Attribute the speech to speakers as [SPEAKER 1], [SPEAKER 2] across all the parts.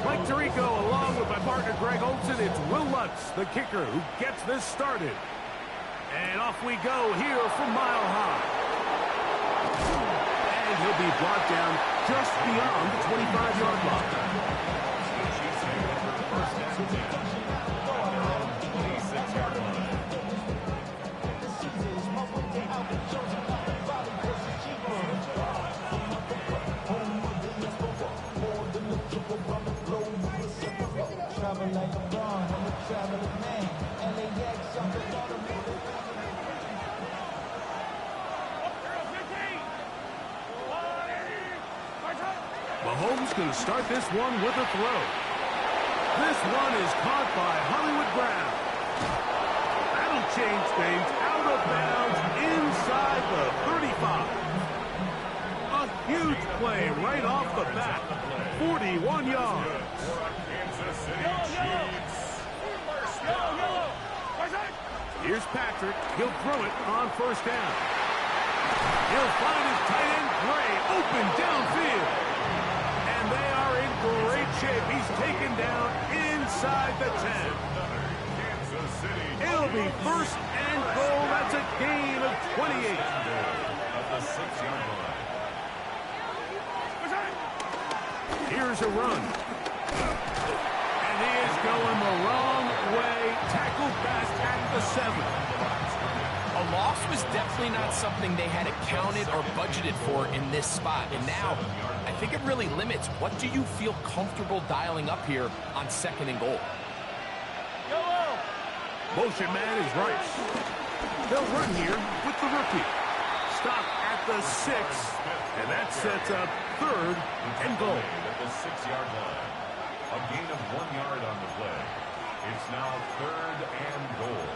[SPEAKER 1] Mike Tirico, along with my partner Greg Olson, it's Will Lutz, the kicker, who gets this started. And off we go here from Mile High. And he'll be brought down just beyond the 25-yard line. Mahomes going to start this one with a throw. This one is caught by Hollywood Brown. That'll change things. Out of bounds inside the 35. A huge play right off the bat. 41 yards. Here's Patrick. He'll throw it on first down. He'll find his tight end Gray open downfield. And they are in great shape. He's taken down inside the 10. It'll be first and goal. That's a gain of 28. Here's a run. And he is going the wrong way. Tackled back at the 7.
[SPEAKER 2] A loss was definitely not something they had accounted or budgeted for in this spot. And now, I think it really limits what do you feel comfortable dialing up here on second and goal.
[SPEAKER 1] Motion man is Rice. They'll run here with the rookie. Stop at the 6. And that sets up third and goal.
[SPEAKER 3] At the 6-yard line. A gain of 1 yard on the play. It's now third and goal.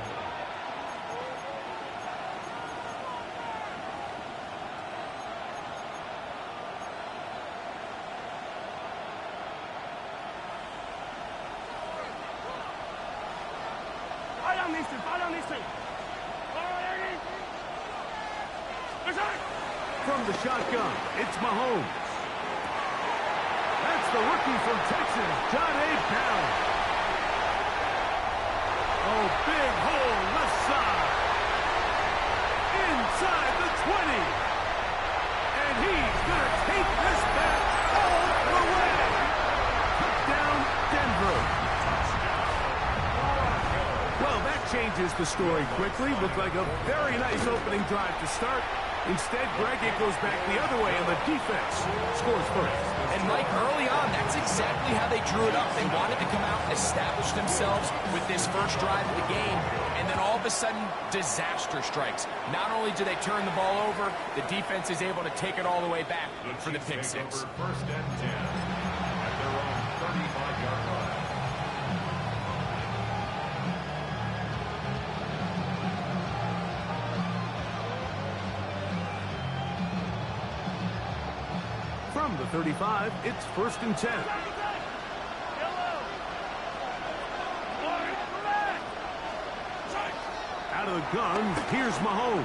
[SPEAKER 1] From the shotgun, it's Mahomes. That's the rookie from Texas, John A. Brown. Oh, big hole left side. Inside the 20. And he's going to take this back all the way. Touchdown, Denver. Well, that changes the story quickly. Looked like a very nice opening drive to start. Instead, Greg, it goes back the other way, and the defense scores first.
[SPEAKER 2] And, Mike, early on, that's exactly how they drew it up. They wanted to come out and establish themselves with this first drive of the game, and then all of a sudden, disaster strikes. Not only do they turn the ball over, the defense is able to take it all the way back for the pick six.
[SPEAKER 3] First and 10 at their own 35-yard line.
[SPEAKER 1] From the 35, it's first and 10. Out of the gun, here's Mahomes.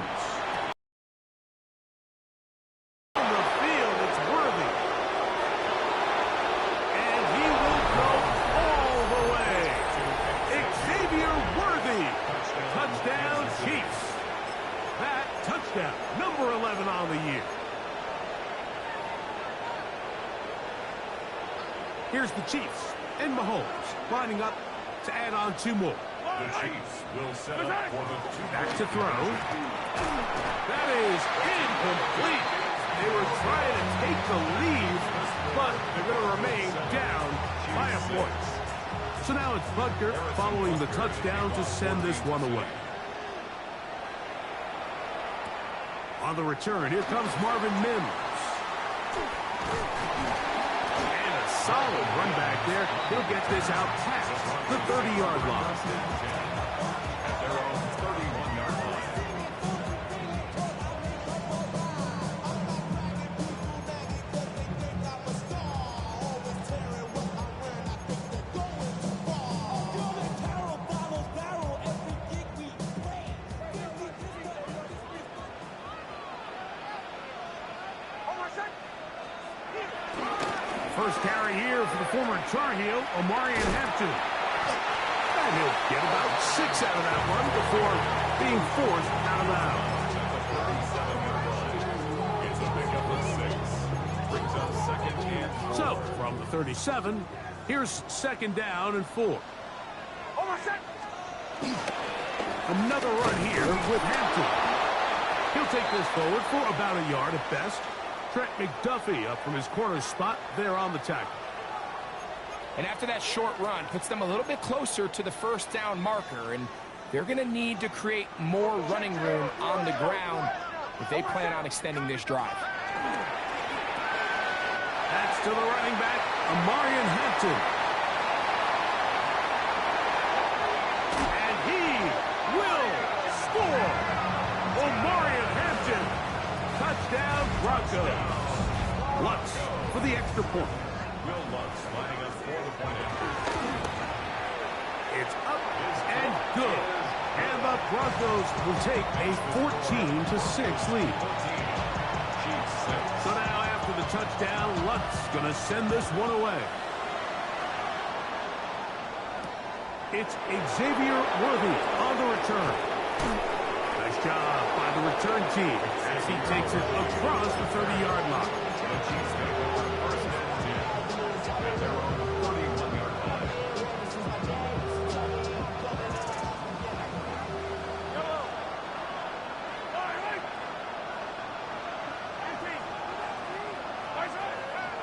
[SPEAKER 1] On the field, it's Worthy. And he will go all the way. Xavier Worthy. Touchdown, Chiefs. That touchdown, number 11 on the year. Here's the Chiefs and Mahomes lining up to add on 2 more.
[SPEAKER 3] The Chiefs will set up for the 2.
[SPEAKER 1] Back to throw. That is incomplete. They were trying to take the lead, but they're going to remain down by a point. So now it's Butker following the touchdown to send this one away. On the return, here comes Marvin Mims. Solid run back there. He'll get this out past the 30-yard line.
[SPEAKER 3] At their own 31-yard line.
[SPEAKER 1] first carry here for the former Tar Heel, Omarion Hampton. And he'll get about 6 out of that one before being forced out of bounds.
[SPEAKER 3] It's a pickup of 6. Brings up second and 4.
[SPEAKER 1] So, from the 37, here's second down and 4. Another run here with Hampton. He'll take this forward for about a yard at best. Trent McDuffie up from his corner spot there on the tackle.
[SPEAKER 2] And after that short run, puts them a little bit closer to the first down marker, and they're going to need to create more running room on the ground if they plan on extending this drive.
[SPEAKER 1] That's to the running back, Omarion Hampton. And he will score! Omarion Hampton, touchdown Broncos. Lutz for the extra point.
[SPEAKER 3] Will Lutz lining up for the point after.
[SPEAKER 1] It's up and good. And the Broncos will take a 14-6 lead. So now after the touchdown, Lutz going to send this one away. It's Xavier Worthy on the return. Nice job by the return team as he takes it across the 30-yard line.
[SPEAKER 3] The Chiefs going to go for first and 10 at their own 31-yard line.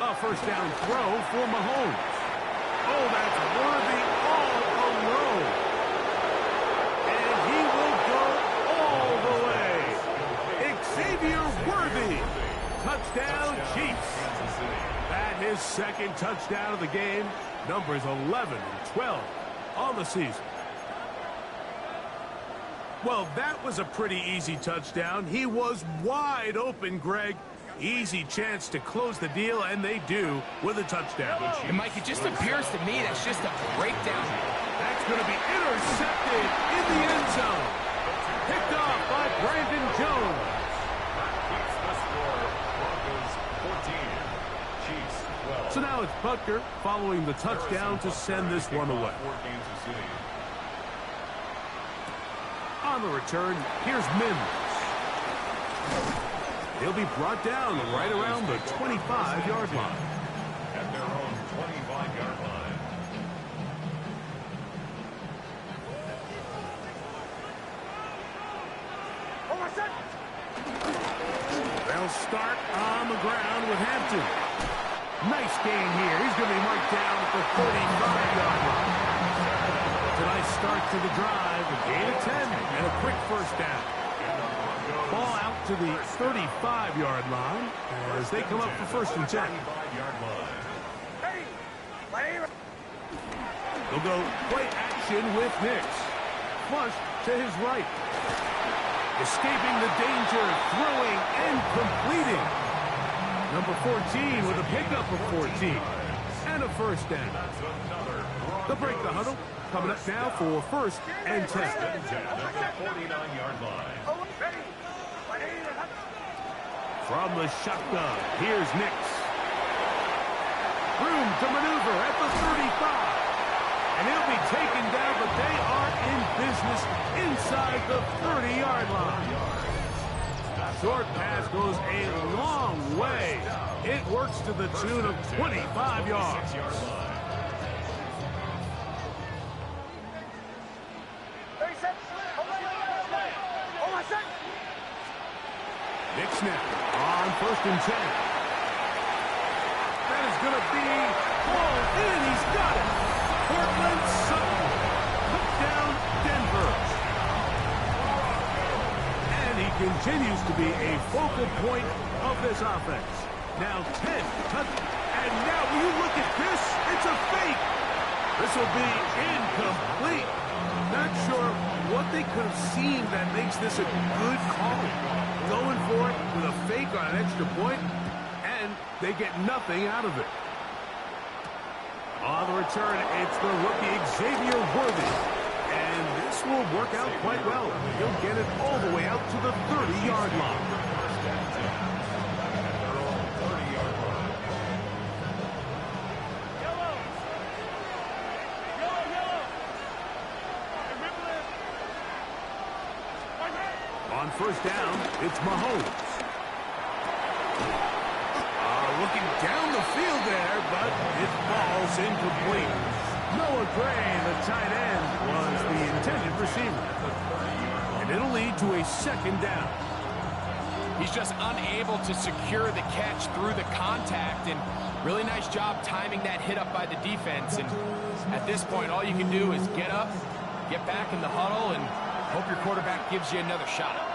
[SPEAKER 1] A first down throw for Mahomes. Oh, that's Worthy all alone. And he will go all the way. Xavier Worthy. Touchdown, Chiefs. That his second touchdown of the game. Numbers 11 and 12 on the season. Well, that was a pretty easy touchdown. He was wide open, Greg. Easy chance to close the deal, and they do with a touchdown.
[SPEAKER 2] And, Mike, it just appears to me that's just a breakdown.
[SPEAKER 1] That's going to be intercepted in the end zone. Picked off by Brandon Jones.
[SPEAKER 3] Keeps the score. Broncos 14. Chiefs 12.
[SPEAKER 1] So now it's Butker following the touchdown to send this one away.
[SPEAKER 3] For Kansas City.
[SPEAKER 1] On the return, here's Mims. He'll be brought down right around the 25-yard line.
[SPEAKER 3] At their own 25-yard line.
[SPEAKER 1] They'll start on the ground with Hampton. Nice gain here. He's going to be marked down at the 35-yard line. It's a nice start to the drive. A gain of 10 and a quick first down. Ball out to the 35-yard line as they come up for first and 10.
[SPEAKER 3] 25-yard line.
[SPEAKER 1] They'll go play action with Nix. Flush to his right. Escaping the danger, throwing and completing. Number 14 with a pickup of 14. And a first down. They'll break the huddle. Coming up now for first and 10.
[SPEAKER 3] At the 49-yard line.
[SPEAKER 1] From the shotgun, here's Nix. Room to maneuver at the 35. And he'll be taken down, but they are in business inside the 30-yard line. Short pass goes a long way. It works to the tune of 25 yards. Nick snap on first and 10. That is going to be hauled in. He's got it. Portland Sutton. Touchdown, Denver. And he continues to be a focal point of this offense. Now 10 touch. And now will you look at this? It's a fake. This will be incomplete. Not sure what they could have seen that makes this a good call. Going for it with a fake on an extra point, and they get nothing out of it. On the return, it's the rookie Xavier Worthy. And this will work out quite well. He'll get it all the way out to the 30-yard line. first down, it's Mahomes. Looking down the field there, but it falls incomplete. Noah Gray, the tight end, was the intended receiver. And it'll lead to a second down.
[SPEAKER 2] He's just unable to secure the catch through the contact, and really nice job timing that hit up by the defense. And at this point, all you can do is get up, get back in the huddle, and hope your quarterback gives you another shot.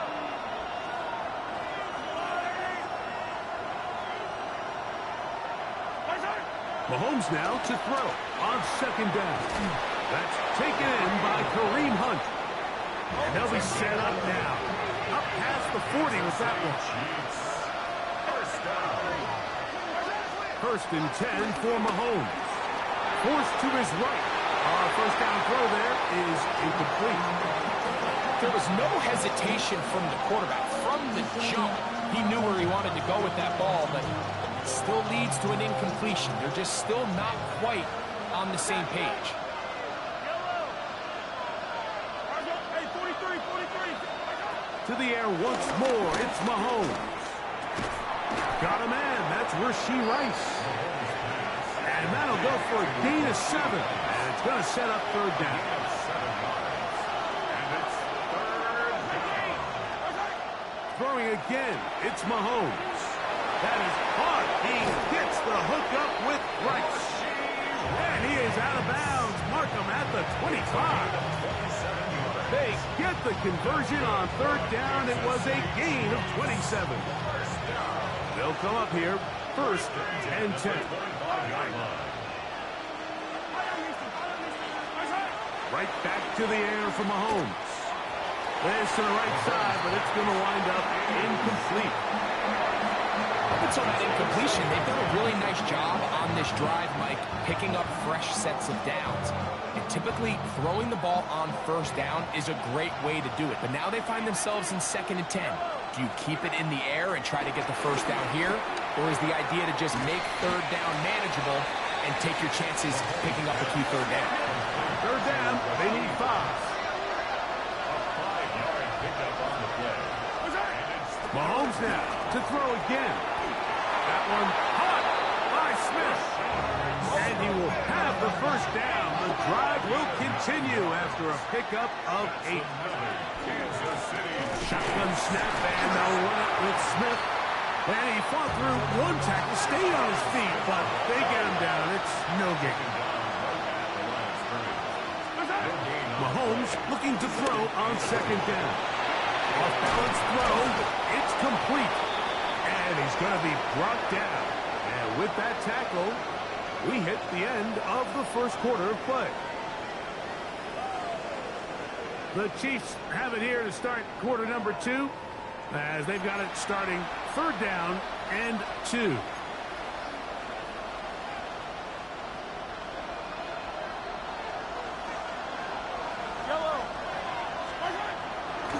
[SPEAKER 1] Mahomes now to throw on second down. That's taken in by Kareem Hunt. And they'll be set up now. Up past the 40 with that one. First and 10 for Mahomes. Forced to his right. First down throw there is incomplete.
[SPEAKER 2] There was no hesitation from the quarterback. From the jump, he knew where he wanted to go with that ball, but it still leads to an incompletion. They're just still not quite on the same page.
[SPEAKER 1] To the air once more, it's Mahomes. Got a man, that's Rashee Rice. And that'll go for a gain of 7. And it's going to set up third down. Throwing again, it's Mahomes. That is hard. He gets the hook up with Rice. And he is out of bounds. Mark him at the 25. They get the conversion on third down. It was a gain of 27. They'll come up here first and 10. Right back to the air for Mahomes. This to the right side, but it's going to wind up incomplete.
[SPEAKER 2] Up until that incompletion, they've done a really nice job on this drive, Mike, picking up fresh sets of downs. And typically, throwing the ball on first down is a great way to do it. But now they find themselves in second and 10. Do you keep it in the air and try to get the first down here? Or is the idea to just make third down manageable and take your chances picking up a key third down?
[SPEAKER 1] Third down, they need 5. Mahomes now to throw again. That one caught by Smith. And he will have the first down. The drive will continue after a pickup of 8. Shotgun snap, and they'll run it with Smith. And he fought through one tackle, stayed on his feet, but they get him down. It's no gain. Mahomes looking to throw on second down. Off-balance throw, it's complete. And he's going to be brought down. And with that tackle, we hit the end of the first quarter of play. The Chiefs have it here to start quarter number 2, as they've got it starting third down and 2.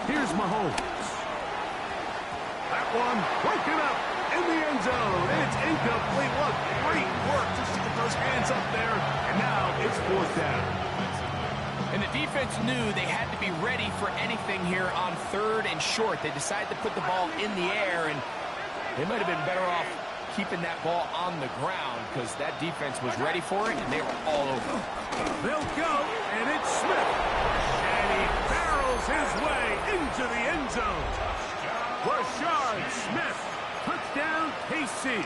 [SPEAKER 1] Here's Mahomes. That one broken up in the end zone. It's incomplete. What great work just to get those hands up there. And now it's fourth down.
[SPEAKER 2] And the defense knew they had to be ready for anything here on third and short. They decided to put the ball in the air, and they might have been better off keeping that ball on the ground because that defense was ready for it, and they were all over.
[SPEAKER 1] They'll go, and it's Smith. And he barrels his way into the end zone. Rashard Smith, touchdown KC.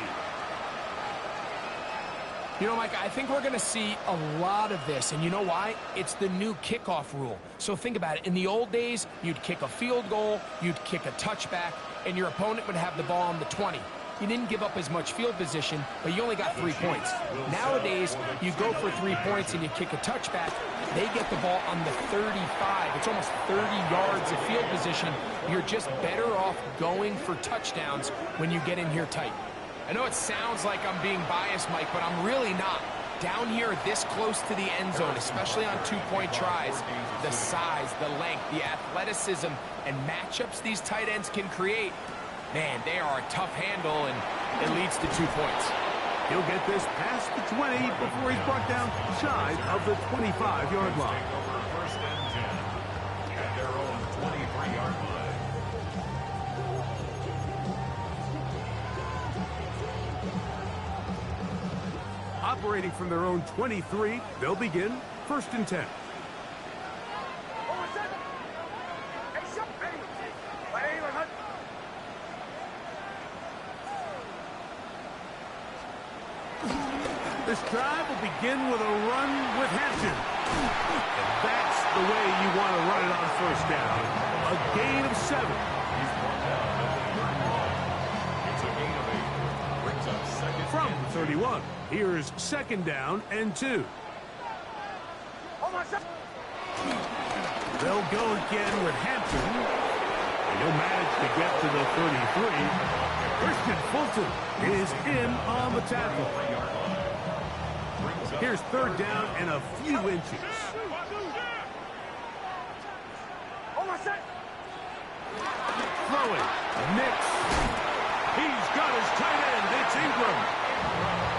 [SPEAKER 2] You know, Mike, I think we're going to see a lot of this, and you know why? It's the new kickoff rule. So think about it. In the old days, you'd kick a field goal, you'd kick a touchback, and your opponent would have the ball on the 20. You didn't give up as much field position, but you only got 3 points. Nowadays, you go for 3 points and you kick a touchback, they get the ball on the 35. It's almost 30 yards of field position. You're just better off going for touchdowns when you get in here tight. I know it sounds like I'm being biased, Mike, but I'm really not. Down here this close to the end zone, especially on 2-point tries, the size, the length, the athleticism, and matchups these tight ends can create, man, they are a tough handle, and it leads to 2 points.
[SPEAKER 1] He'll get this past the 20 before he's brought down shy of the 25-yard line.
[SPEAKER 3] First and 10 at their own 23-yard line.
[SPEAKER 1] Operating from their own 23, they'll begin 1st and 10. This drive will begin with a run with Hampton. And that's the way you want to run it on 1st down. A gain of 7.
[SPEAKER 3] He's brought down at the 31. It's a gain of 8. Brings up 2nd
[SPEAKER 1] From
[SPEAKER 3] and 2.
[SPEAKER 1] 31, here's 2nd down and 2. They'll go again with Hampton. And he'll manage to get to the 33. Christian Fulton is in on the tackle. Here's 3rd down and a few inches. Throwing. Nix. He's got his tight end. It's Ingram.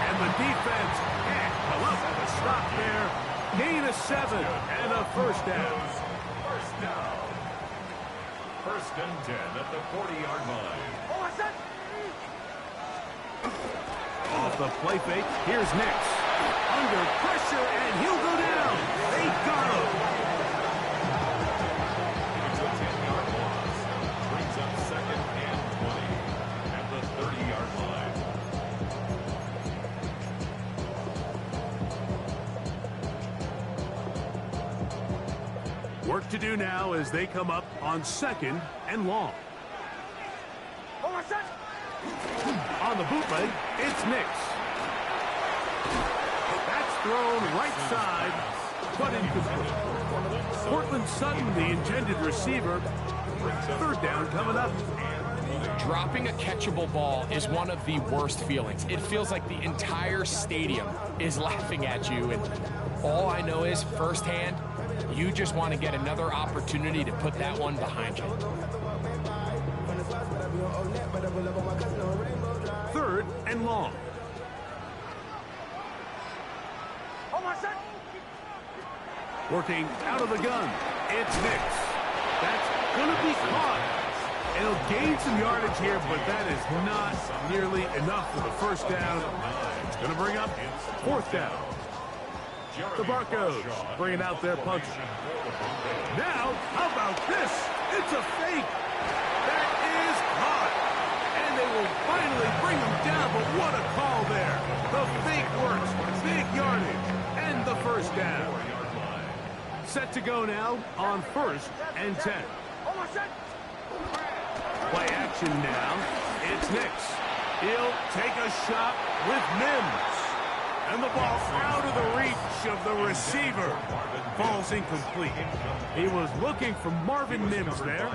[SPEAKER 1] And the defense can't come up with a stop there. Gain of 7 and a 1st down.
[SPEAKER 3] 1st down. 1st and 10 at the 40-yard line.
[SPEAKER 1] Off the play fake, here's Nix. Under pressure, and he'll go down. They got him.
[SPEAKER 3] It's a 10-yard loss. Brings up 2nd and 20 at the 30-yard line.
[SPEAKER 1] Work to do now as they come up on 2nd and long. On the bootleg, it's Nix. That's thrown right side, but incomplete. Cortland Sutton, the intended receiver. 3rd down coming up.
[SPEAKER 2] Dropping a catchable ball is one of the worst feelings. It feels like the entire stadium is laughing at you, and all I know is firsthand, you just want to get another opportunity to put that one behind you.
[SPEAKER 1] 3rd and long. Working out of the gun. It's Nix. That's going to be caught. And he'll gain some yardage here, but that is not nearly enough for the 1st down. It's going to bring up 4th down. The Broncos bringing out their puncher. Now, how about this? It's a fake. That is caught. And they will finally bring him down, but what a call there. The fake works. Big yardage. And the 1st down. Set to go now on 1st and 10. Play action now. It's Nix. He'll take a shot with Mims. And the ball out of the reach of the receiver. Falls incomplete. He was looking for Marvin Mims there.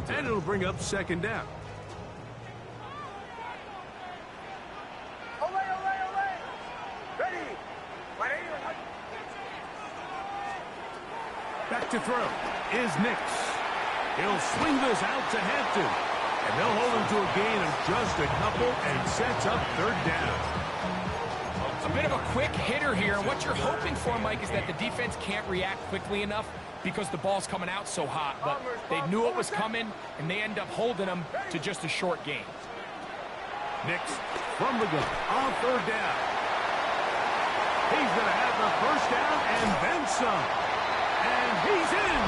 [SPEAKER 1] And it'll bring up 2nd down. Back to throw is Nix. He'll swing this out to Hampton. And they'll hold him to a gain of just a couple and sets up 3rd down.
[SPEAKER 2] A bit of a quick hitter here. What you're hoping for, Mike, is that the defense can't react quickly enough because the ball's coming out so hot. But they knew it was coming, and they end up holding them to just a short gain.
[SPEAKER 1] Nix from the gun on 3rd down. He's going to have the 1st down and then some. And he's in.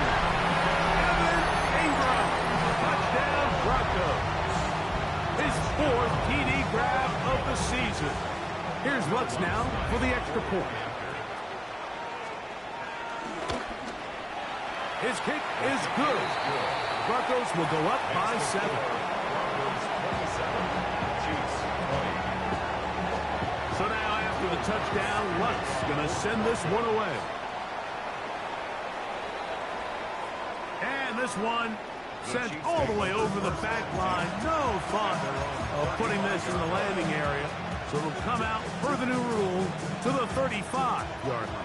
[SPEAKER 1] Evan Ingram. Touchdown Broncos. His 4th TD grab of the season. Here's Lutz now for the extra point. His kick is good. Broncos will go up by 7. So now after the touchdown, Lutz going to send this one away. And this one sent all the way over the back line. No thought of putting this in the landing area. So it'll come out per the new rule to the 35-yard line.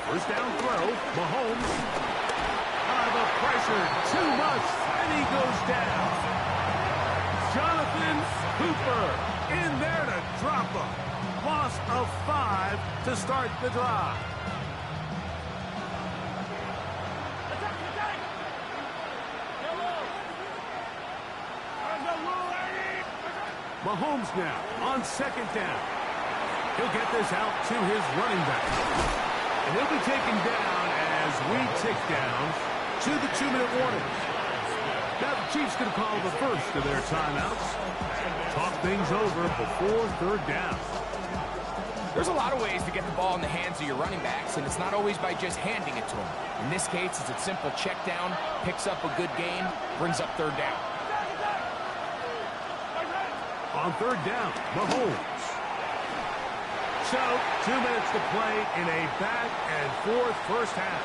[SPEAKER 1] First down throw, Mahomes. The pressure, too much, and he goes down. Jonathan Cooper in there to drop him. Loss of 5 to start the drive. Mahomes now on second down. He'll get this out to his running back. And he'll be taken down as we tick down to the 2-minute warning. Now the Chiefs going to call the first of their timeouts. Talk things over before third down.
[SPEAKER 2] There's a lot of ways to get the ball in the hands of your running backs, and it's not always by just handing it to them. In this case, it's a simple check down, picks up a good gain, brings up third down.
[SPEAKER 1] On third down, Mahomes. So, 2 minutes to play in a back-and-forth first half.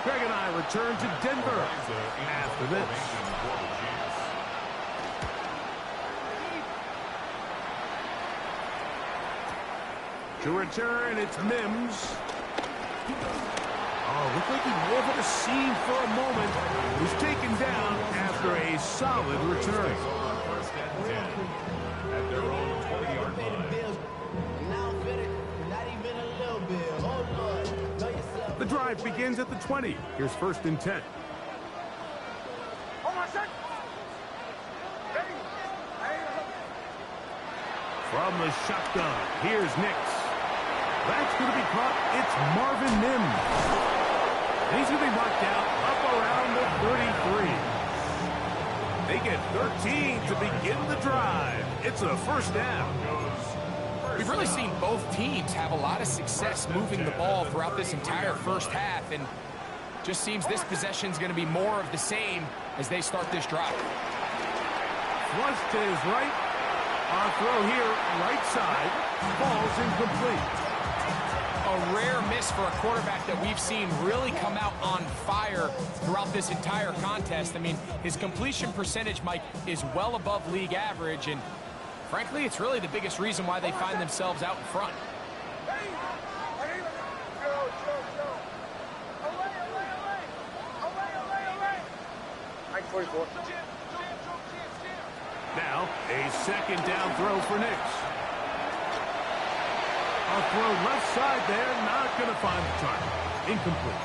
[SPEAKER 1] Greg and I return to Denver after this. To return, it's Mims. Oh, looked like he wove at a seam for a moment. He was taken down after a solid return.
[SPEAKER 3] First and 10 at their own 20-yard line.
[SPEAKER 1] The drive begins at the 20. Here's first and 10. From the shotgun, here's Nix. That's going to be caught. It's Marvin Mims. And he's going to be marked out up around the 33. They get 13 to begin the drive. It's a first down.
[SPEAKER 2] We've really seen both teams have a lot of success moving the ball throughout this entire first half, and just seems this possession is going to be more of the same as they start this drive.
[SPEAKER 1] Flush to his right. Our throw here, right side, falls incomplete.
[SPEAKER 2] A rare miss for a quarterback that we've seen really come out on fire throughout this entire contest. I mean, his completion percentage, Mike, is well above league average, and frankly, it's really the biggest reason why they find themselves out in front.
[SPEAKER 1] Now, a second down throw for Nix. A throw left side there, not going to find the target. Incomplete.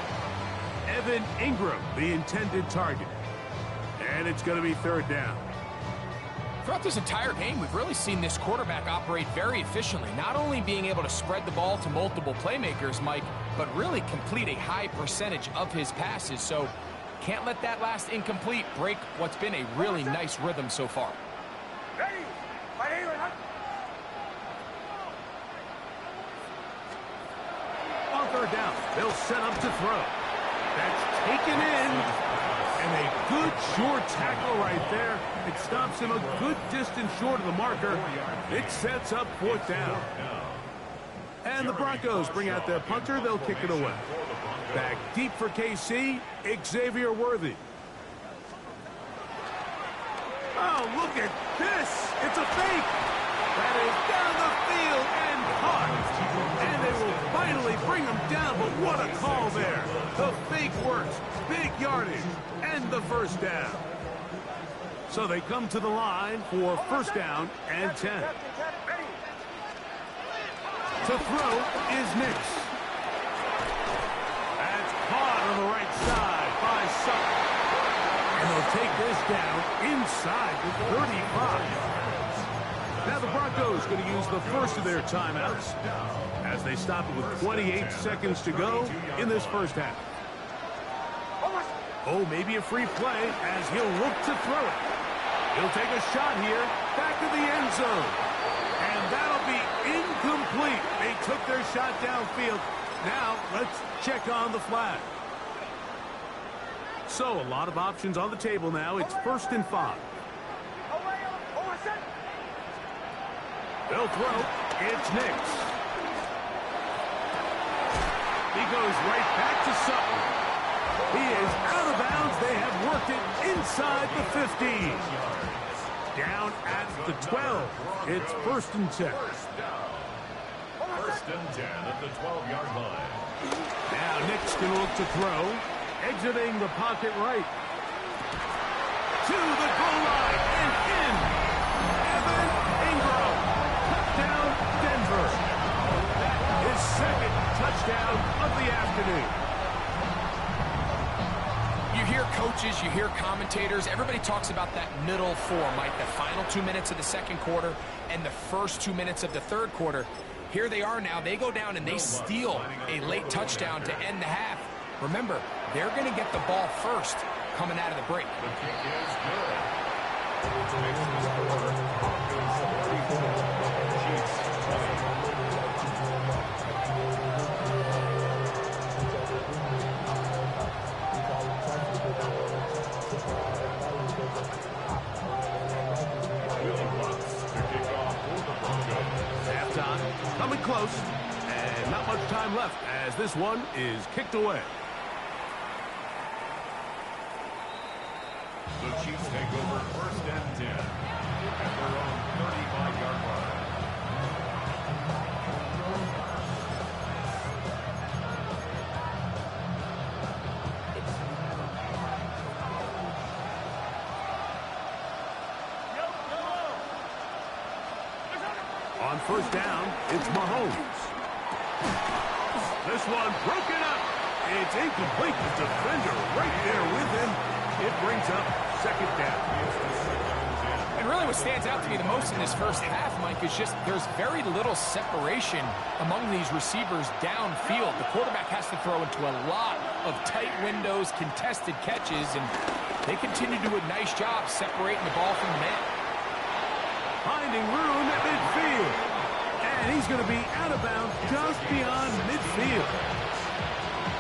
[SPEAKER 1] Evan Ingram, the intended target. And it's going to be third down.
[SPEAKER 2] Throughout this entire game, we've really seen this quarterback operate very efficiently, not only being able to spread the ball to multiple playmakers, Mike, but really complete a high percentage of his passes. So can't let that last incomplete break what's been a really nice rhythm so far.
[SPEAKER 1] On third down, they'll set up to throw. That's taken in. And a good short tackle right there. It stops him a good distance short of the marker. It sets up fourth down. And the Broncos bring out their punter. They'll kick it away. Back deep for KC, Xavier Worthy. Oh, look at this. It's a fake. That is down the field and caught. And they will finally bring him down, but what a call there. The fake works. Big yardage. And the first down. So they come to the line for first down and 10. To throw is Nix. That's caught on the right side by Sutton. And they'll take this down inside the 35. Now the Broncos going to use the first of their timeouts as they stop it with 28 seconds to go in this first half. Oh, maybe a free play as he'll look to throw it. He'll take a shot here, back to the end zone. And that'll be incomplete. They took their shot downfield. Now, let's check on the flag. So, a lot of options on the table now. It's 1st and 5. They'll throw. It's Nix. He goes right back to Sutton. He is out of bounds. They have worked it inside the 15. Down at the 12. It's 1st and 10.
[SPEAKER 3] First and 10 at the 12-yard line.
[SPEAKER 1] Now Nix can look to throw. Exiting the pocket right. To the goal line and in. Evan Ingram. Touchdown, Denver. That is second touchdown of the afternoon.
[SPEAKER 2] You hear coaches, you hear commentators, everybody talks about that middle four, Mike, the final 2 minutes of the second quarter and the first 2 minutes of the third quarter. Here they are now. They go down and they steal a late touchdown to end the half. Remember, they're going to get the ball first coming out of the break.
[SPEAKER 3] The kick is good. It's makes the score Broncos 34, Chiefs 20.
[SPEAKER 1] Halftime, coming close, and not much time left as this one is kicked away.
[SPEAKER 3] The Chiefs take over first and 10 at their own 35-yard line.
[SPEAKER 1] On first down, it's Mahomes. This one broken up. It's incomplete. The defender right there with him. It brings up second down.
[SPEAKER 2] And really what stands out to me the most in this first half, Mike, is just there's very little separation among these receivers downfield. The quarterback has to throw into a lot of tight windows, contested catches, and they continue to do a nice job separating the ball from the man.
[SPEAKER 1] Finding room at midfield. And he's going to be out of bounds just beyond midfield.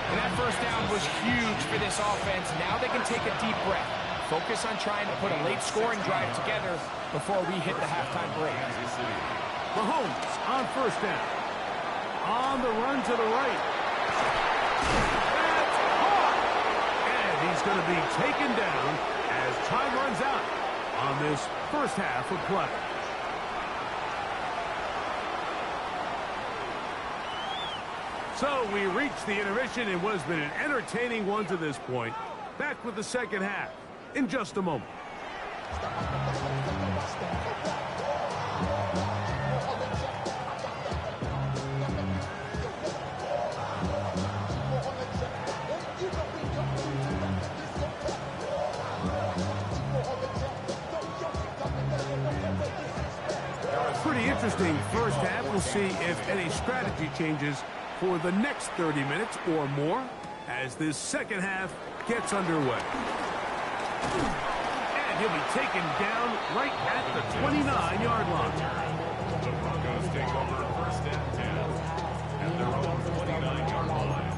[SPEAKER 2] And that first down was huge for this offense. Now they can take a deep breath. Focus on trying to put a late scoring drive together before we hit the halftime break.
[SPEAKER 1] Mahomes on first down. On the run to the right. That's caught. And he's going to be taken down as time runs out on this first half of play. So we reached the intermission in what has been an entertaining one to this point. Back with the second half in just a moment. Pretty interesting first half. We'll see if any strategy changes for the next 30 minutes or more as this second half gets underway. And he'll be taken down right at the 29-yard line.
[SPEAKER 3] The Broncos take over first and 10 at their own 29-yard line.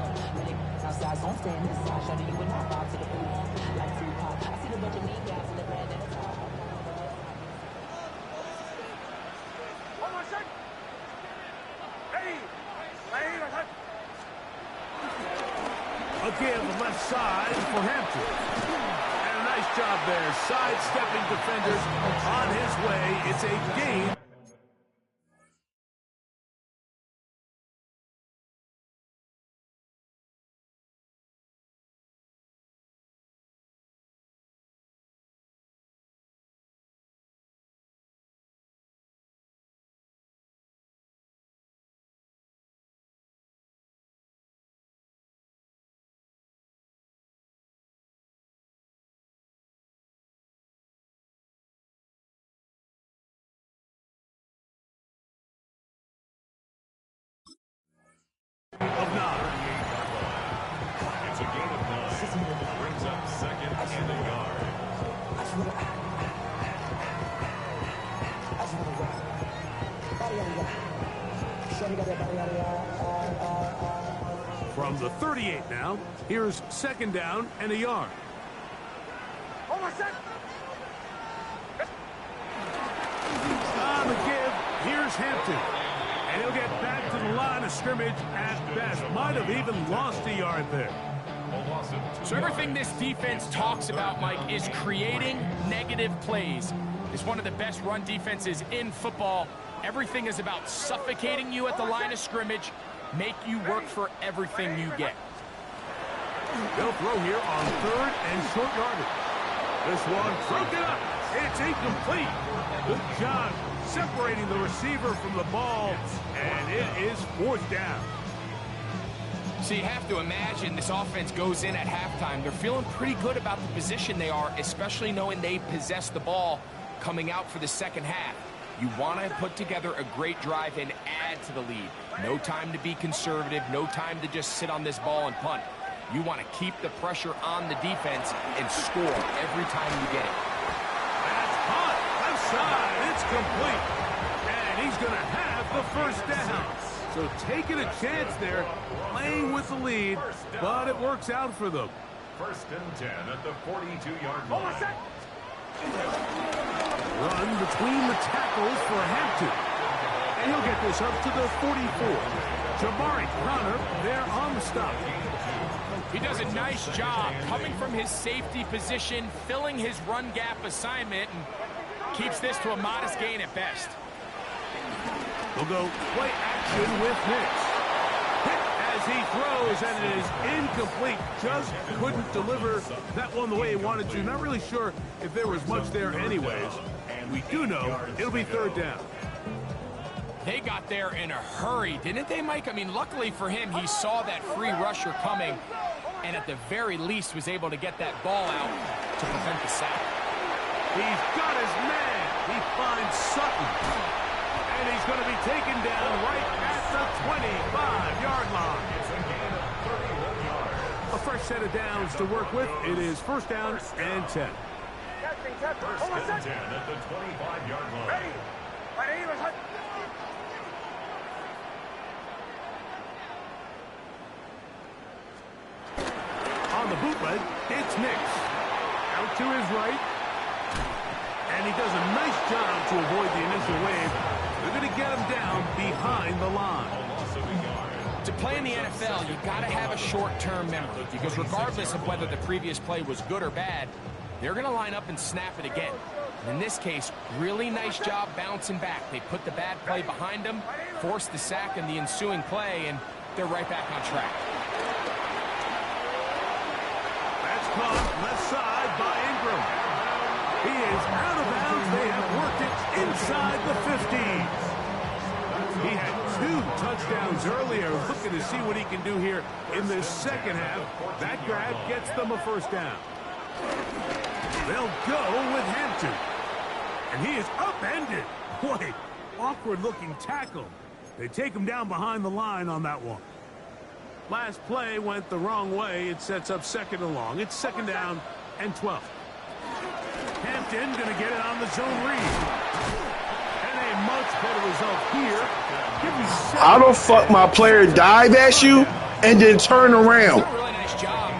[SPEAKER 1] A give left side for Hampton. And a nice job there, sidestepping defenders on his way. It's a gain. Of 9.
[SPEAKER 3] It's a gain of 9. Brings up second and a yard.
[SPEAKER 1] From the 38 now, here's second down and a yard. On the give, here's Hampton. And he'll get back to the line of scrimmage at best. Might have even lost a yard there.
[SPEAKER 2] So everything this defense talks about, Mike, is creating negative plays. It's one of the best run defenses in football. Everything is about suffocating you at the line of scrimmage, make you work for everything you get.
[SPEAKER 1] They'll throw here on third and short yardage. This one broken up. It's incomplete. Good job separating the receiver from the ball, and it is fourth down.
[SPEAKER 2] So you have to imagine this offense goes in at halftime. They're feeling pretty good about the position they are, especially knowing they possess the ball coming out for the second half. You want to put together a great drive and add to the lead. No time to be conservative, no time to just sit on this ball and punt. You want to keep the pressure on the defense and score every time you get it.
[SPEAKER 1] That's hot. Left side. It's complete. And he's going to have the first down. So taking a chance there, playing with the lead, but it works out for them.
[SPEAKER 3] 1st and 10 at the 42-yard line.
[SPEAKER 1] Run between the tackles for Hampton. And he'll get this up to the 44. Jamari Connor there on the stop.
[SPEAKER 2] He does a nice job coming from his safety position, filling his run gap assignment, and keeps this to a modest gain at best.
[SPEAKER 1] We'll go play action with Nix. Hit as he throws, and it is incomplete. Just couldn't deliver that one the way he wanted to. Not really sure if there was much there anyways. We do know it'll be 3rd down.
[SPEAKER 2] They got there in a hurry, didn't they, Mike? I mean, luckily for him, he saw that free rusher coming, and at the very least was able to get that ball out to prevent the sack.
[SPEAKER 1] He's got his man. He finds Sutton. And he's going to be taken down right at the 25-yard line. A fresh set of downs to work with. It is 1st down and 10.
[SPEAKER 3] 1st and 10 at the 25-yard line.
[SPEAKER 1] On the bootleg, it's Nix. Out to his right. And he does a nice job to avoid the initial wave. They're going to get him down behind the line.
[SPEAKER 2] To play in the NFL, you've got to have a short-term memory, because regardless of whether the previous play was good or bad, they're going to line up and snap it again. In this case, really nice job bouncing back. They put the bad play behind them, forced the sack in the ensuing play, and they're right back on track.
[SPEAKER 1] That's caught left side by Ingram. He is out of bounds. They have worked it inside the 50s. He had 2 touchdowns earlier. Looking to see what he can do here in this second half. That grab gets them a 1st down. They'll go with Hampton. And he is upended. Boy, awkward-looking tackle. They take him down behind the line on that one. Last play went the wrong way. It sets up 2nd and long. It's 2nd down and 12. Hampton going to get it on the zone read. And a much better result here. Give me 7.
[SPEAKER 4] How the fuck my player dive at you and then turn around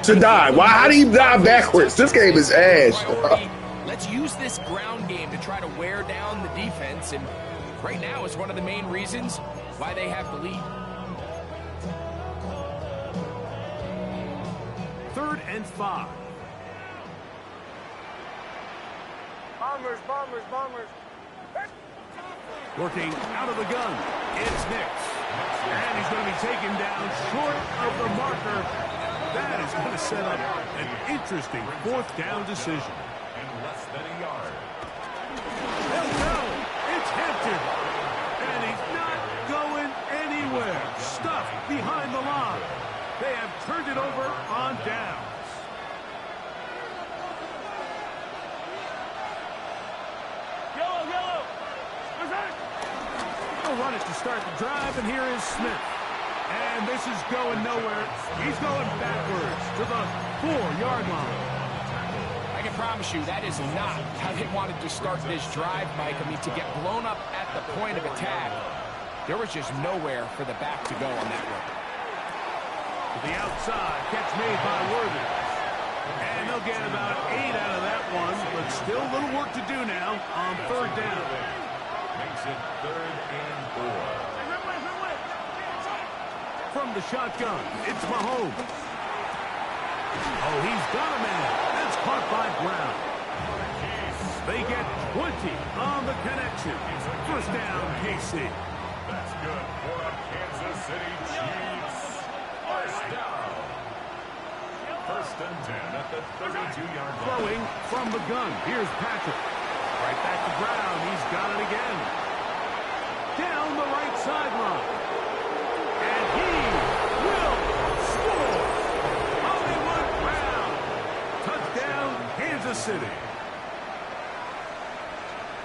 [SPEAKER 4] to die? Why? How do you dive backwards? This game is ass.
[SPEAKER 2] Let's use this ground game to try to wear down the defense, and right now is one of the main reasons why they have the lead.
[SPEAKER 1] 3rd and 5.
[SPEAKER 5] Bombers.
[SPEAKER 1] Working out of the gun. It's Nix. And he's going to be taken down short of the marker. That is going to set up an interesting 4th down decision.
[SPEAKER 3] And less than a yard.
[SPEAKER 1] They'll go. It's Hampton. And he's not going anywhere. Stuffed behind the line. They have turned it over on downs. Yellow. They'll run it to start the drive, and here is Smith. And this is going nowhere. He's going backwards to the 4-yard line.
[SPEAKER 2] I can promise you that is not how they wanted to start this drive, Mike. I mean, to get blown up at the point of attack, there was just nowhere for the back to go on that one.
[SPEAKER 1] To the outside, catch made by Worthy. And they'll get about 8 out of that one, but still a little work to do now on 3rd down.
[SPEAKER 3] Makes it 3rd and 4.
[SPEAKER 1] From the shotgun, it's Mahomes. Oh, he's got a man. That's caught by Brown. They get 20 on the connection. 1st down, KC.
[SPEAKER 3] That's good for a Kansas City Chiefs. 1st down. 1st and 10 at the 32-yard line.
[SPEAKER 1] Throwing from the gun. Here's Patrick. Right back to Brown. He's got it again. Down the right sideline. And he will Kansas City.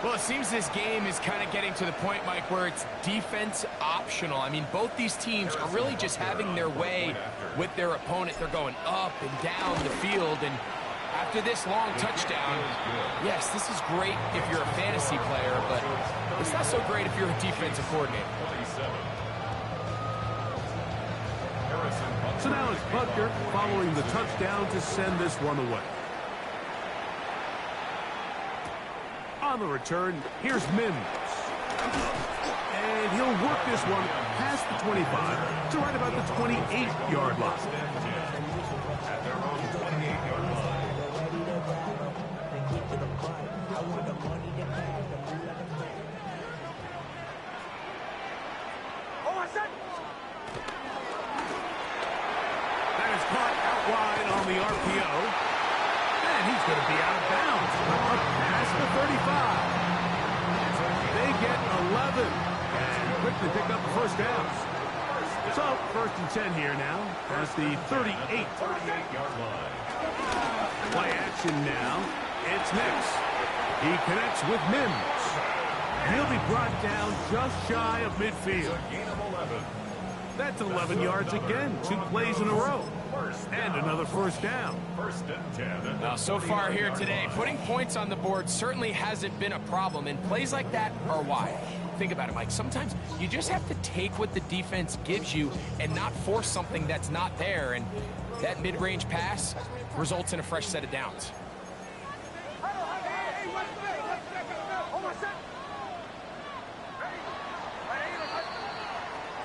[SPEAKER 2] Well, it seems this game is kind of getting to the point, Mike, where it's defense optional. I mean, both these teams are really just having their way with their opponent. They're going up and down the field, and after this long touchdown, yes, this is great if you're a fantasy player, but it's not so great if you're a defensive coordinator.
[SPEAKER 1] So now it's Butker following the touchdown to send this one away. On the return, here's Mims. And he'll work this one past the 25 to right about the 28-yard line. That is caught out wide on the RPO. And he's going to be out of bounds. Up past the 35. They get 11. And quickly pick up the first down. So, first and 10 here now. Past the 38-yard line. Play action now. It's Nix. He connects with Mims. He'll be brought down just shy of midfield. That's 11 yards again. 2 plays in a row. And another first down.
[SPEAKER 2] Now, so far here today, putting points on the board certainly hasn't been a problem, and plays like that are why. Think about it, Mike. Sometimes you just have to take what the defense gives you and not force something that's not there, and that mid-range pass results in a fresh set of downs.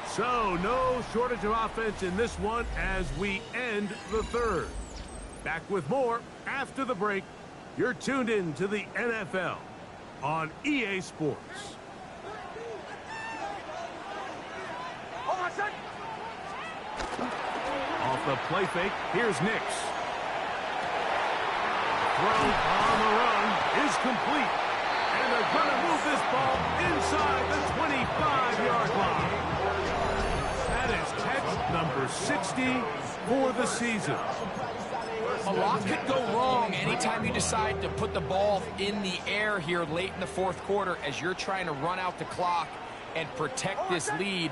[SPEAKER 1] So, no shortage of offense in this one as we end the third. Back with more after the break. You're tuned in to the NFL on EA Sports. Off the play fake, here's Nix. Throw on the run is complete. And they're going to move this ball inside the 25-yard line. That is catch number 60 for the season.
[SPEAKER 2] A lot could go wrong anytime you decide to put the ball in the air here late in the fourth quarter as you're trying to run out the clock and protect this lead.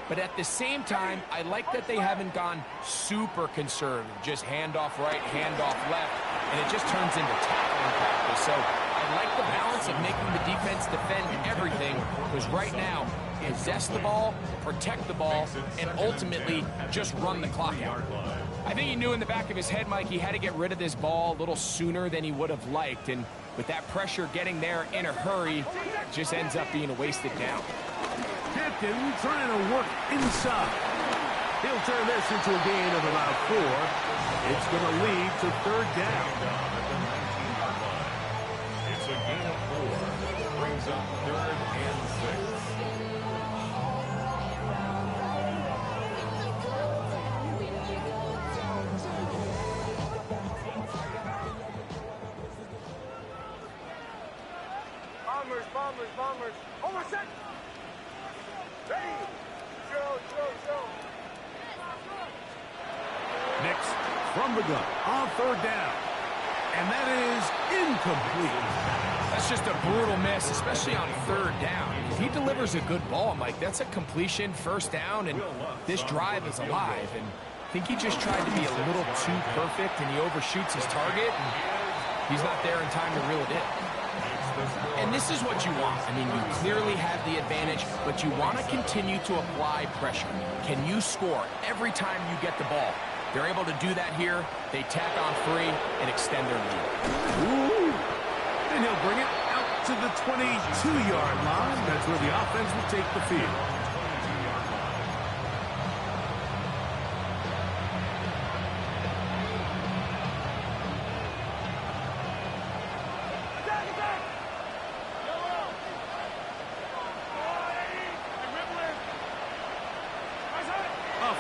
[SPEAKER 2] But at the same time, I like that they haven't gone super conservative. Just handoff right, handoff left, and it just turns into tackling practice. So I like the balance of making the defense defend everything, because right now, possess the ball, protect the ball, and ultimately just run the clock out. I think he knew in the back of his head, Mike, he had to get rid of this ball a little sooner than he would have liked, and with that pressure getting there in a hurry, it just ends up being a wasted down.
[SPEAKER 1] Hampton trying to work inside. He'll turn this into a gain of about 4. It's going to lead to third down.
[SPEAKER 3] It's a gain of 4. Brings up 3rd and 6.
[SPEAKER 5] Bombers. Almost set.
[SPEAKER 1] Nix from the gun on third down. And that is incomplete.
[SPEAKER 2] That's just a brutal miss, especially on third down. If he delivers a good ball, Mike, that's a completion, first down, and this drive is alive. And I think he just tried to be a little too perfect, and he overshoots his target, and he's not there in time to reel it in. And this is what you want. I mean, you clearly have the advantage, but you want to continue to apply pressure. Can you score every time you get the ball? They're able to do that here. They tack on 3 and extend their lead.
[SPEAKER 1] Ooh. And he'll bring it out to the 22-yard line. That's where the offense will take the field.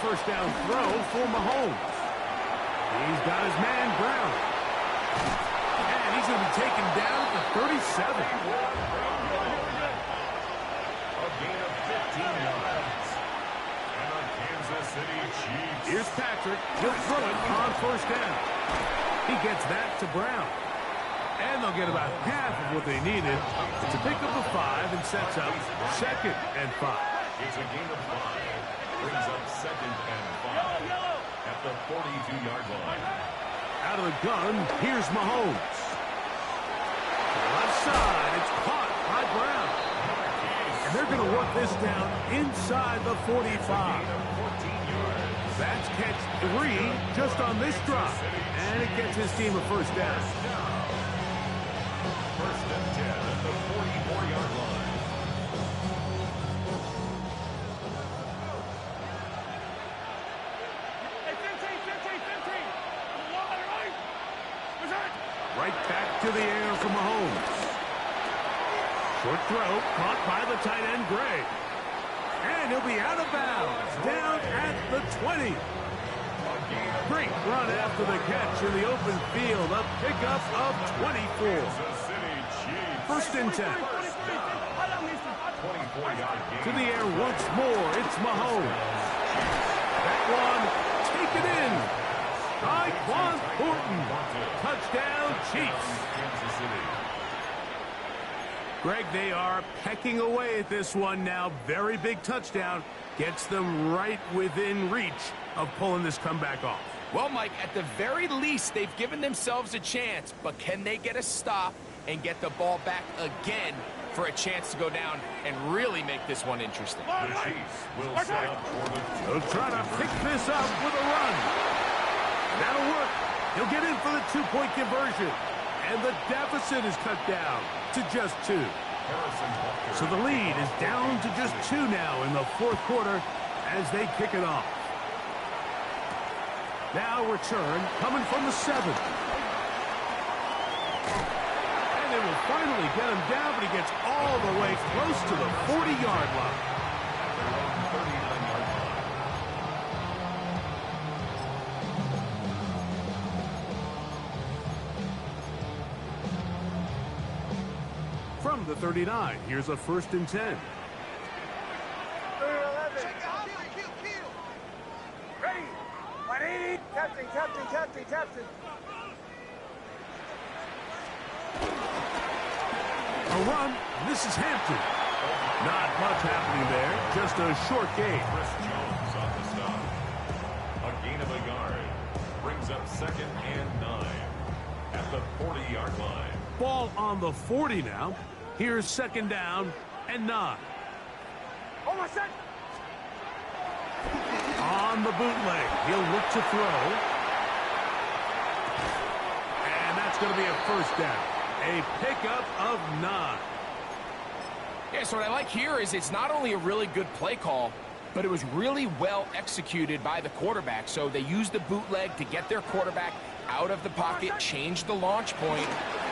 [SPEAKER 1] First down throw for Mahomes. He's got his man Brown. And he's going to be taken down at the 37.
[SPEAKER 3] A gain of 15 yards. And the Kansas City Chiefs.
[SPEAKER 1] Here's Patrick. He'll throw it on first down. He gets that to Brown. And they'll get about half of what they needed to pick up a 5 and sets up 2nd and 5.
[SPEAKER 3] It's a gain of 5. Brings up 2nd and 5 at the 42-yard line.
[SPEAKER 1] Out of the gun, here's Mahomes. To the left side, it's caught by Brown. And they're going to work this down inside the 45. That's catch 3 just on this drive. And it gets his team a first down.
[SPEAKER 3] First and 10 at the 44-yard line.
[SPEAKER 1] Right back to the air for Mahomes. Short throw, caught by the tight end, Gray. And he'll be out of bounds, down at the 20. Great run after the catch in the open field. A pickup of 24. First and 10. To the air once more, it's Mahomes. That one, taken in by Quan Thornton. Touchdown, Chiefs. Greg, they are pecking away at this one now. Very big touchdown. Gets them right within reach of pulling this comeback off.
[SPEAKER 2] Well, Mike, at the very least, they've given themselves a chance, but can they get a stop and get the ball back again for a chance to go down and really make this one interesting?
[SPEAKER 3] The Chiefs will set up for the
[SPEAKER 1] They'll try to pick this up with a run. That'll work. He'll get in for the 2-point conversion. And the deficit is cut down to just 2. So the lead is down to just 2 now in the 4th quarter as they kick it off. Now return coming from the 7. And they will finally get him down, but he gets all the way close to the 40-yard line. From the 39, here's a first and 10.
[SPEAKER 5] 11. Ready. 180. Captain.
[SPEAKER 1] A run. This is Hampton. Not much happening there. Just a short gain.
[SPEAKER 3] Chris Jones on the stop. A gain of a yard. Brings up 2nd and 9 at the 40-yard line.
[SPEAKER 1] Ball on the 40 now. Here's 2nd down and 9.
[SPEAKER 5] Almost set.
[SPEAKER 1] On the bootleg, he'll look to throw. And that's going to be a first down. A pickup of 9.
[SPEAKER 2] Yeah, so what I like here is it's not only a really good play call, but it was really well executed by the quarterback. So they used the bootleg to get their quarterback out of the pocket, change the launch point,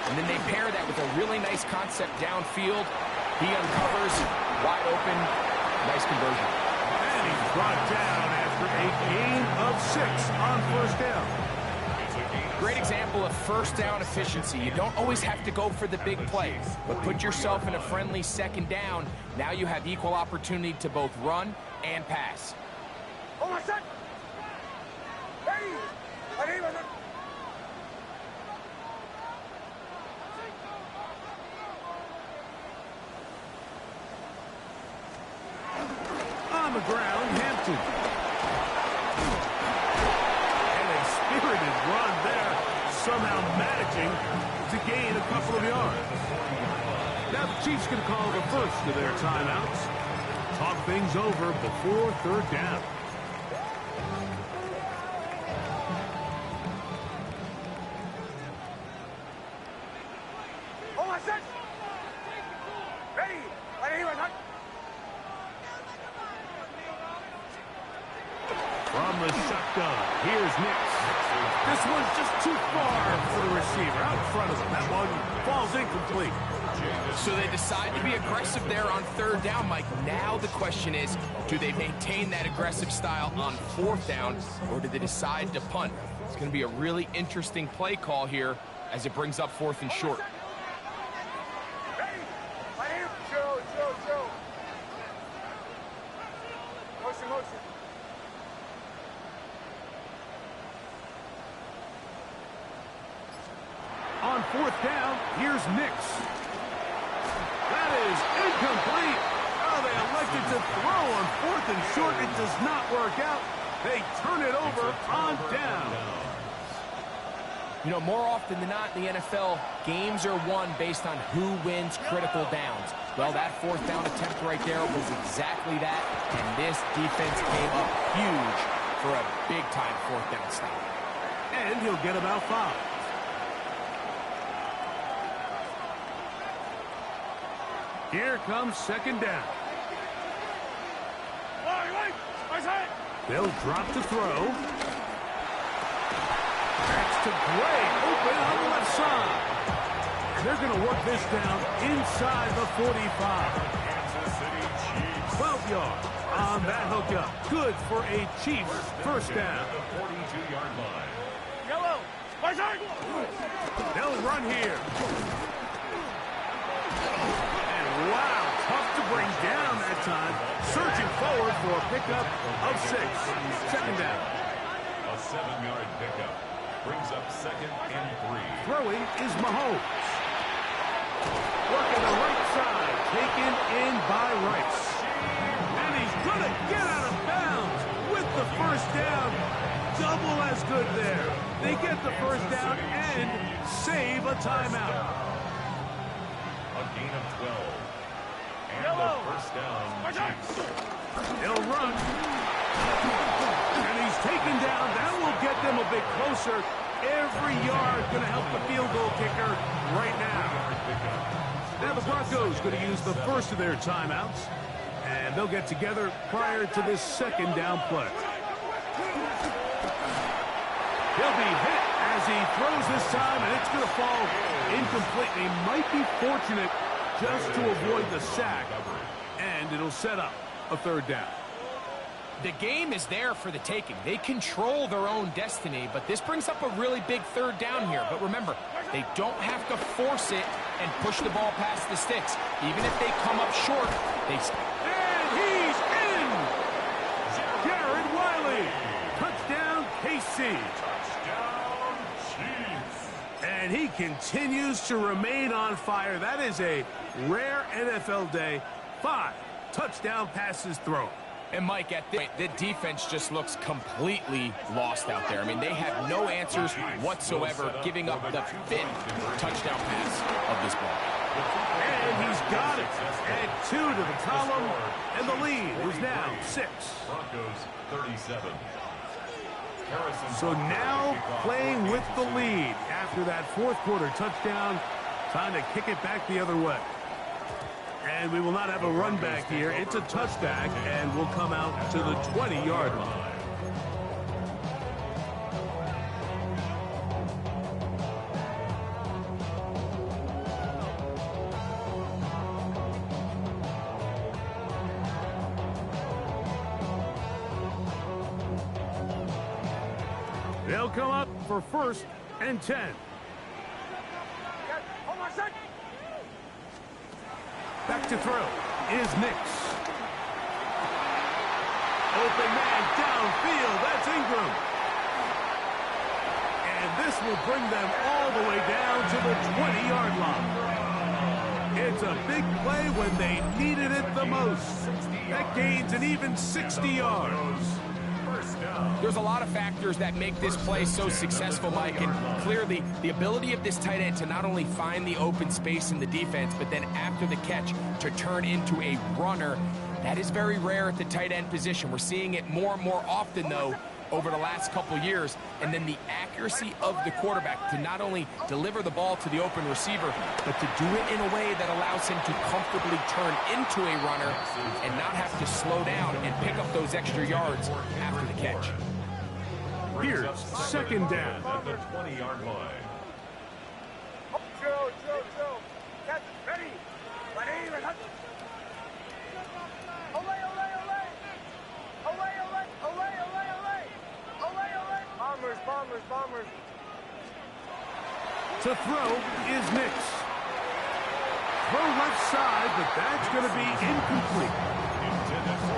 [SPEAKER 2] and then they pair that with a really nice concept downfield. He uncovers, wide open, nice conversion.
[SPEAKER 1] And he's brought down after a gain of 6 on first down.
[SPEAKER 2] Great example of first down efficiency. You don't always have to go for the big play, but put yourself in a friendly 2nd down. Now you have equal opportunity to both run and pass.
[SPEAKER 5] Almost set. Ready. 180.
[SPEAKER 1] On the ground, Hampton. And a spirited run there, somehow managing to gain a couple of yards. Now the Chiefs can call the first of their timeouts. Talk things over before 3rd down.
[SPEAKER 5] Almost set. Ready. 180.
[SPEAKER 1] From the shotgun, here's Nix. This one's just too far for the receiver. Out in front of him. That one falls incomplete.
[SPEAKER 2] So they decide to be aggressive there on 3rd down, Mike. Now the question is, do they maintain that aggressive style on 4th down, or do they decide to punt? It's going to be a really interesting play call here as it brings up 4th and short.
[SPEAKER 5] Ready. 180. Joe. Motion.
[SPEAKER 1] On fourth down, here's Nix. That is incomplete. Oh, they elected to throw on fourth and short. It does not work out. They turn it over on down.
[SPEAKER 2] You know, more often than not in the NFL, games are won based on who wins critical downs. Well, that fourth down attempt right there was exactly that, and this defense came up huge for a big-time fourth down stop.
[SPEAKER 1] And he'll get about 5. Here comes second down. They'll drop to throw. That's to Gray, open on the left side. And they're going to work this down inside the 45. 12 yards on that hookup. Good for a Chiefs first down.
[SPEAKER 5] Yellow.
[SPEAKER 1] They'll run here. And wow, tough to bring down that time. Surging forward for a pickup of 6. Second down.
[SPEAKER 3] A 7-yard pickup brings up second and 3.
[SPEAKER 1] Throwing is Mahomes. Working the right side, taken in by Rice. And he's going to get out of bounds with the first down. Double as good there. They get the first down and save a timeout.
[SPEAKER 3] A gain of 12. And the first down.
[SPEAKER 1] He'll run. And he's taken down. That will get them a bit closer. Every yard going to help the field goal kicker right now. Now the Broncos going to use the first of their timeouts. And they'll get together prior to this second down play. He'll be hit as he throws this time, and it's going to fall incomplete. He might be fortunate just to avoid the sack, and it'll set up a third down.
[SPEAKER 2] The game is there for the taking. They control their own destiny, but this brings up a really big third down here. But remember, they don't have to force it and push the ball past the sticks. Even if they come up short, they...
[SPEAKER 1] And he's in! Jared Wiley! Touchdown, KC!
[SPEAKER 3] Touchdown, Chiefs!
[SPEAKER 1] And he continues to remain on fire. That is a rare NFL day. 5 touchdown passes thrown.
[SPEAKER 2] And Mike, at this point, the defense just looks completely lost out there. I mean, they have no answers whatsoever, giving up the 5th touchdown pass of this ball.
[SPEAKER 1] And he's got it. Add 2 to the column, and the lead is now 6.
[SPEAKER 3] Broncos 37.
[SPEAKER 1] So now playing with the lead after that fourth quarter touchdown, time to kick it back the other way. And we will not have a run back here. It's a touchback, and we'll come out to the 20-yard line. They'll come up for 1st and 10. Back to throw is Nix. Open man downfield. That's Ingram. And this will bring them all the way down to the 20-yard line. It's a big play when they needed it the most. That gains an even 60 yards.
[SPEAKER 2] There's a lot of factors that make this play so successful, Mike, and clearly the ability of this tight end to not only find the open space in the defense, but then after the catch to turn into a runner, that is very rare at the tight end position. We're seeing it more and more often, though, over the last couple years. And then the accuracy of the quarterback to not only deliver the ball to the open receiver, but to do it in a way that allows him to comfortably turn into a runner and not have to slow down and pick up those extra yards after the catch.
[SPEAKER 1] Here's second down.
[SPEAKER 3] At the 20-yard line.
[SPEAKER 5] Joe. Catch ready. Bombers.
[SPEAKER 1] To throw is Nix. Throw left side, but that's going to be incomplete.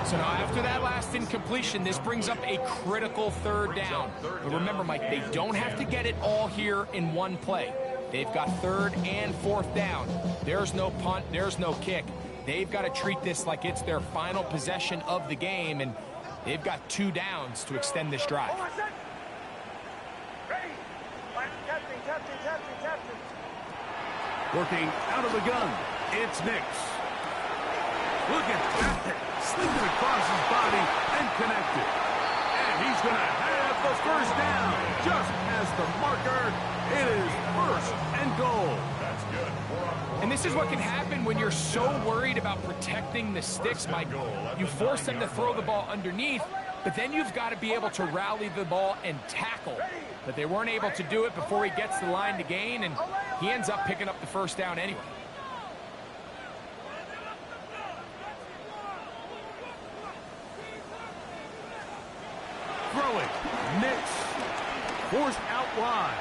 [SPEAKER 2] So now after that last incompletion, this brings up a critical third down. But remember, Mike, they don't have to get it all here in one play. They've got 3rd and 4th down. There's no punt, there's no kick. They've got to treat this like it's their final possession of the game, and they've got 2 downs to extend this drive.
[SPEAKER 5] Ready. Captain.
[SPEAKER 1] Working out of the gun, it's Nix. Look at that. Slinging it across his body and connected. And he's going to have the first down. Just as the marker, it is 1st and goal.
[SPEAKER 3] That's good.
[SPEAKER 2] And this is what can happen when you're so worried about protecting the sticks, Mike. You force them to throw the ball underneath, but then you've got to be able to rally the ball and tackle. But they weren't able to do it before he gets the line to gain, and he ends up picking up the first down anyway.
[SPEAKER 1] Throwing. Nix. Forced out wide.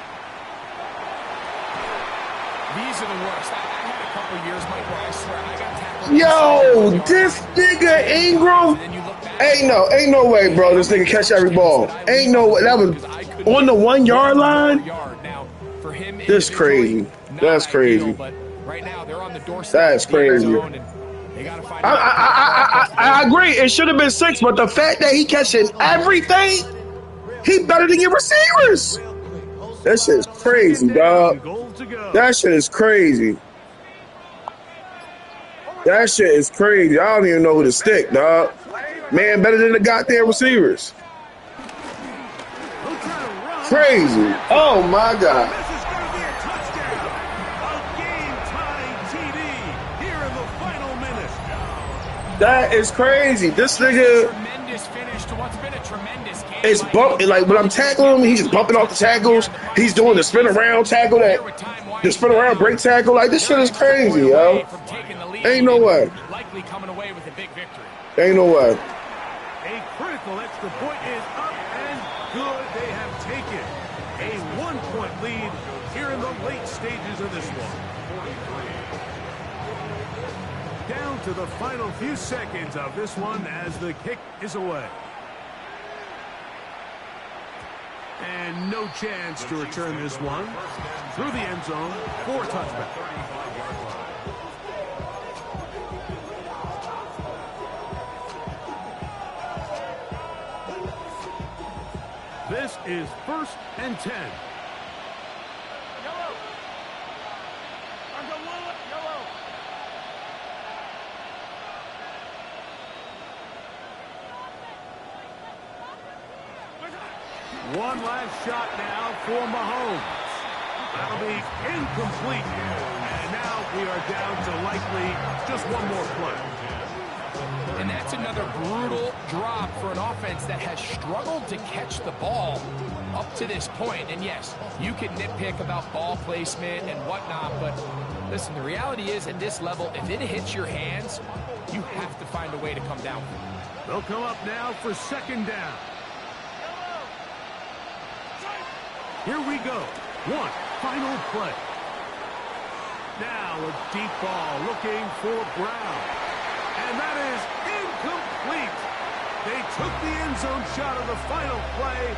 [SPEAKER 2] These are the worst. I had a couple years, Mike, where I swear I got tackled.
[SPEAKER 4] Yo, this nigga Ingram. Ain't no way, bro. This nigga catch every ball. Ain't no way. That was on the 1 yard line. This crazy. That's crazy.
[SPEAKER 2] But right now they're on the doorstep.
[SPEAKER 4] That's crazy. I agree. It should have been 6, but the fact that he catching everything, he better than your receivers. That shit's crazy, dog. That shit is crazy. That shit is crazy. I don't even know who to stick, dog. Man, better than the goddamn receivers. Crazy. Oh, my God.
[SPEAKER 1] This is going to be a touchdown. A game-tying TD here in the final minute.
[SPEAKER 4] That is crazy. This nigga
[SPEAKER 2] Tremendous finish to what's been a tremendous game.
[SPEAKER 4] is bumping. Like, when I'm tackling him, he's just bumping off the tackles. He's doing the spin around tackle, the spin around break tackle. Like, this shit is crazy, yo. Ain't no way.
[SPEAKER 2] Likely coming away with a big victory.
[SPEAKER 4] Ain't no way.
[SPEAKER 1] A critical extra point is up and good. They have taken a 1-point lead here in the late stages of this one. Down to the final few seconds of this one as the kick is away. And no chance to return this one through the end zone for a touchback. This is 1st and 10.
[SPEAKER 5] Yellow. Yellow.
[SPEAKER 1] One last shot now for Mahomes. That'll be incomplete. And now we are down to likely just one more play.
[SPEAKER 2] And that's another brutal drop for an offense that has struggled to catch the ball up to this point. And yes, you can nitpick about ball placement and whatnot, but listen, the reality is at this level, if it hits your hands, you have to find a way to come down.
[SPEAKER 1] They'll come up now for 2nd down. Here we go. One final play. Now a deep ball looking for Brown. And that is incomplete. They took the end zone shot of the final play,